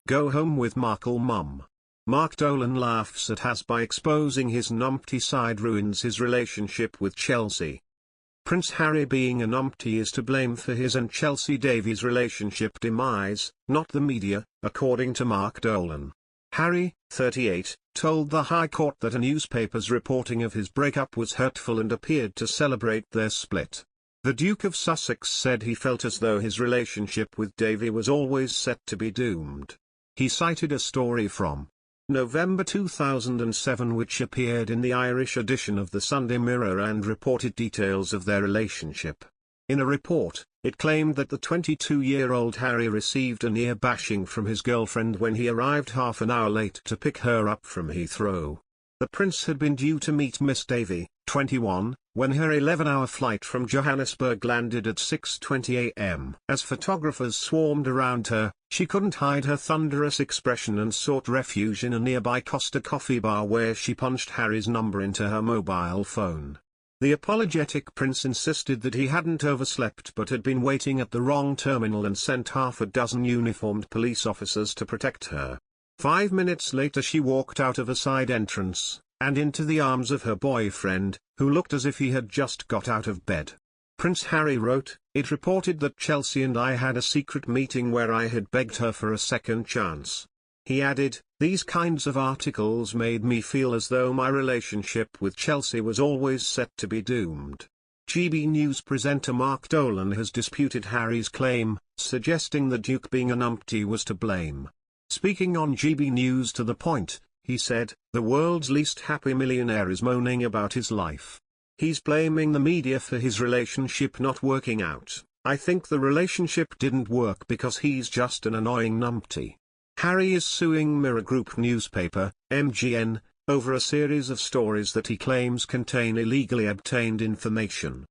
Go home with Markle mum. Mark Dolan laughs at Has by exposing his numpty side ruins his relationship with Chelsy. Prince Harry being a numpty is to blame for his and Chelsy Davies' relationship demise, not the media, according to Mark Dolan. Harry, 38, told the High Court that a newspaper's reporting of his breakup was hurtful and appeared to celebrate their split. The Duke of Sussex said he felt as though his relationship with Davy was always set to be doomed. He cited a story from November 2007 which appeared in the Irish edition of the Sunday Mirror and reported details of their relationship. In a report, it claimed that the 22-year-old Harry received a near bashing from his girlfriend when he arrived half an hour late to pick her up from Heathrow. The prince had been due to meet Miss Davy, 21, when her 11-hour flight from Johannesburg landed at 6:20 a.m. As photographers swarmed around her, she couldn't hide her thunderous expression and sought refuge in a nearby Costa coffee bar where she punched Harry's number into her mobile phone. The apologetic prince insisted that he hadn't overslept but had been waiting at the wrong terminal and sent half a dozen uniformed police officers to protect her. 5 minutes later she walked out of a side entrance, and into the arms of her boyfriend, who looked as if he had just got out of bed. Prince Harry wrote, "It reported that Chelsy and I had a secret meeting where I had begged her for a second chance." He added, "These kinds of articles made me feel as though my relationship with Chelsy was always set to be doomed." GB News presenter Mark Dolan has disputed Harry's claim, suggesting the Duke being a numpty was to blame. Speaking on GB News To The Point, he said, "The world's least happy millionaire is moaning about his life. He's blaming the media for his relationship not working out. I think the relationship didn't work because he's just an annoying numpty." Harry is suing Mirror Group newspaper, MGN, over a series of stories that he claims contain illegally obtained information.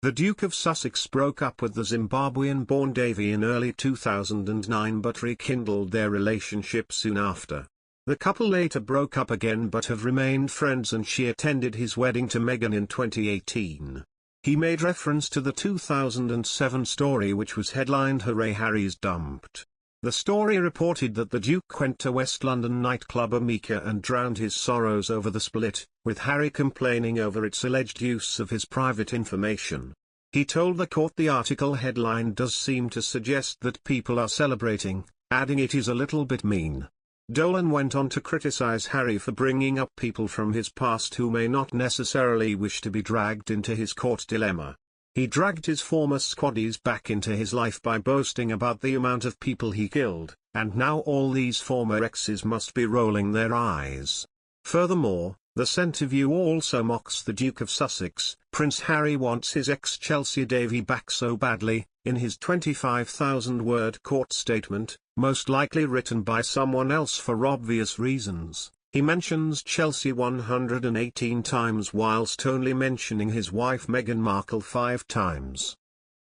The Duke of Sussex broke up with the Zimbabwean-born Davy in early 2009 but rekindled their relationship soon after. The couple later broke up again but have remained friends, and she attended his wedding to Meghan in 2018. He made reference to the 2007 story which was headlined "Hooray Harry's Dumped." The story reported that the Duke went to West London nightclub Amica and drowned his sorrows over the split, with Harry complaining over its alleged use of his private information. He told the court the article headline does seem to suggest that people are celebrating, adding it is a little bit mean. Dolan went on to criticize Harry for bringing up people from his past who may not necessarily wish to be dragged into his court dilemma. He dragged his former squaddies back into his life by boasting about the amount of people he killed, and now all these former exes must be rolling their eyes. Furthermore, the Centreview also mocks the Duke of Sussex. Prince Harry wants his ex-Chelsy Davy back so badly. In his 25,000-word court statement, most likely written by someone else for obvious reasons, he mentions Chelsy 118 times whilst only mentioning his wife Meghan Markle 5 times.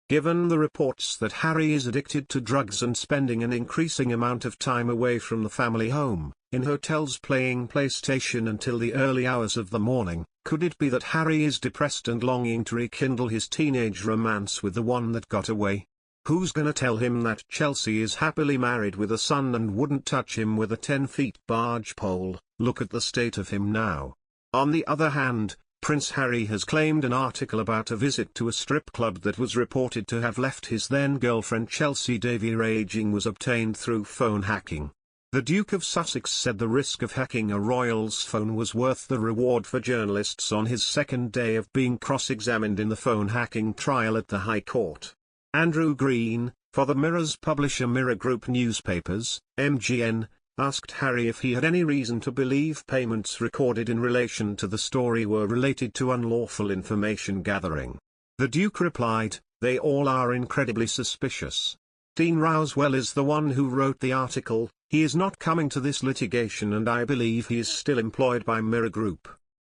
Given the reports that Harry is addicted to drugs and spending an increasing amount of time away from the family home, in hotels playing PlayStation until the early hours of the morning, could it be that Harry is depressed and longing to rekindle his teenage romance with the one that got away? Who's gonna tell him that Chelsy is happily married with a son and wouldn't touch him with a 10-foot barge pole? Look at the state of him now. On the other hand, Prince Harry has claimed an article about a visit to a strip club that was reported to have left his then-girlfriend Chelsy Davy raging was obtained through phone hacking. The Duke of Sussex said the risk of hacking a royal's phone was worth the reward for journalists on his second day of being cross-examined in the phone hacking trial at the High Court. Andrew Green, for the Mirror's publisher Mirror Group Newspapers, MGN, asked Harry if he had any reason to believe payments recorded in relation to the story were related to unlawful information gathering. The Duke replied, "They all are incredibly suspicious. Dean Rousewell is the one who wrote the article. He is not coming to this litigation and I believe he is still employed by Mirror Group."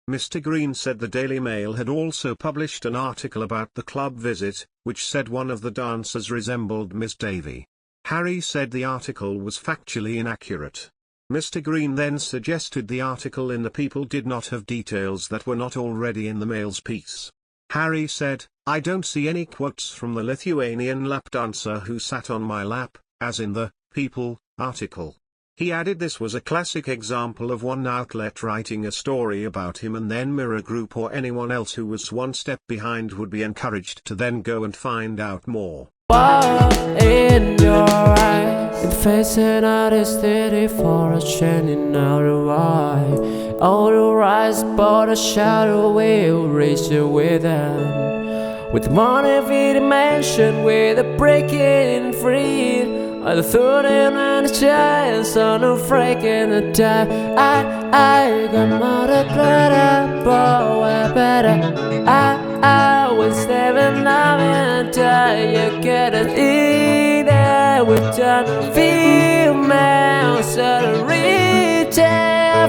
Mr. Green said the Daily Mail had also published an article about the club visit, which said one of the dancers resembled Miss Davy. Harry said the article was factually inaccurate. Mr. Green then suggested the article in the People did not have details that were not already in the Mail's piece. Harry said, "I don't see any quotes from the Lithuanian lap dancer who sat on my lap, as in the People article. He added this was a classic example of one outlet writing a story about him, and then Mirror Group or anyone else who was one step behind would be encouraged to then go and find out more. In your eyes, and facing out is steady for a shining out of eye. All the rise, but a shadow will reach you with them. With money for dimension, with a breaking free. The third and the chance on a freaking attack. I got multiplied, but better. I was 7 until you get it in there with John female, so the retail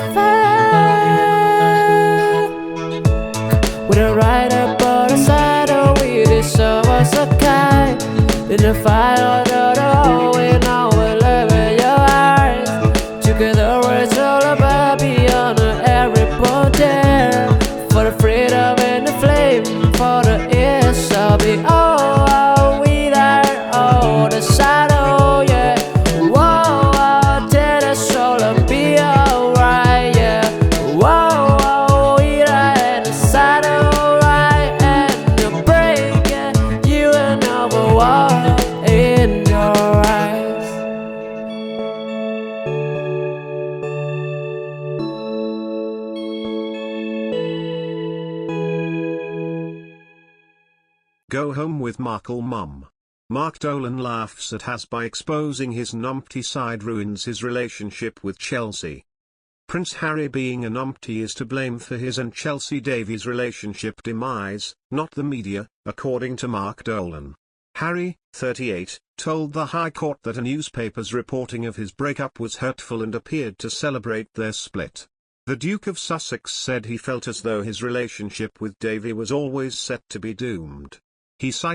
with a rider, but a side of weed is so was a guy in the fire, we know we live in your eyes. Together it's all about beyond every border. For the freedom and the flame, for the ears I'll be all we there, oh the shadow, yeah. Whoa, tell the soul and be alright, yeah. Whoa, we there and the shadow, right, and the break, yeah. You and I will walk in your eyes. Go home with Markle mum. Mark Dolan laughs at Has by exposing his numpty side ruins his relationship with Chelsy. Prince Harry being a numpty is to blame for his and Chelsy Davies' relationship demise, not the media, according to Mark Dolan. Harry, 38, told the High Court that a newspaper's reporting of his breakup was hurtful and appeared to celebrate their split. The Duke of Sussex said he felt as though his relationship with Davy was always set to be doomed. He cited